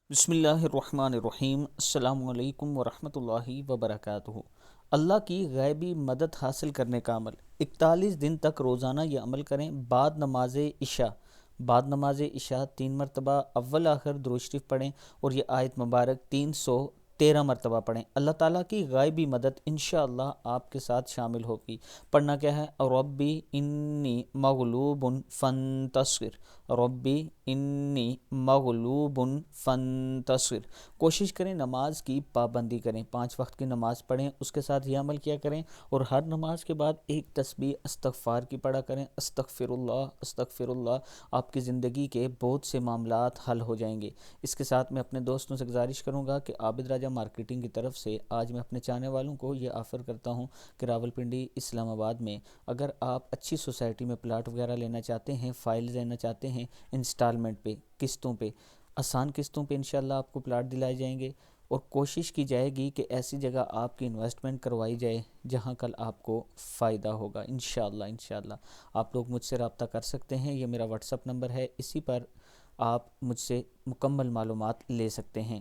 بسم اللہ الرحمن الرحیم۔ السلام علیکم ورحمۃ اللہ وبرکاتہ۔ اللہ کی غیبی مدد حاصل کرنے کا عمل 41 دن تک روزانہ یہ عمل کریں۔ بعد نماز عشاء 3 مرتبہ اول آخر درود شریف پڑھیں اور یہ آیت مبارک 313 مرتبہ پڑھیں۔ اللہ تعالیٰ کی غیبی مدد انشاءاللہ آپ کے ساتھ شامل ہوگی۔ پڑھنا کیا ہے؟ ربی انی مغلوب فانتصر، ربی انی مغلوب فانتصر۔ کوشش کریں نماز کی پابندی کریں، 5 وقت کی نماز پڑھیں، اس کے ساتھ یہ عمل کیا کریں اور ہر نماز کے بعد ایک تسبیح استغفار کی پڑھا کریں۔ استغفر اللہ استغفر اللہ، آپ کی زندگی کے بہت سے معاملات حل ہو جائیں گے۔ اس کے ساتھ میں اپنے دوستوں سے گزارش کروں گا کہ عابد راجہ مارکیٹنگ کی طرف سے آج میں اپنے چاہنے والوں کو یہ آفر کرتا ہوں کہ راولپنڈی اسلام آباد میں اگر آپ اچھی سوسائٹی میں پلاٹ وغیرہ لینا چاہتے ہیں، فائل لینا چاہتے ہیں انسٹالمنٹ پہ، قسطوں پہ، آسان قسطوں پہ انشاءاللہ آپ کو پلاٹ دلائے جائیں گے، اور کوشش کی جائے گی کہ ایسی جگہ آپ کی انویسٹمنٹ کروائی جائے جہاں کل آپ کو فائدہ ہوگا انشاءاللہ۔ آپ لوگ مجھ سے رابطہ کر سکتے ہیں، یہ میرا واٹس اپ نمبر ہے، اسی پر آپ مجھ سے مکمل معلومات لے سکتے ہیں۔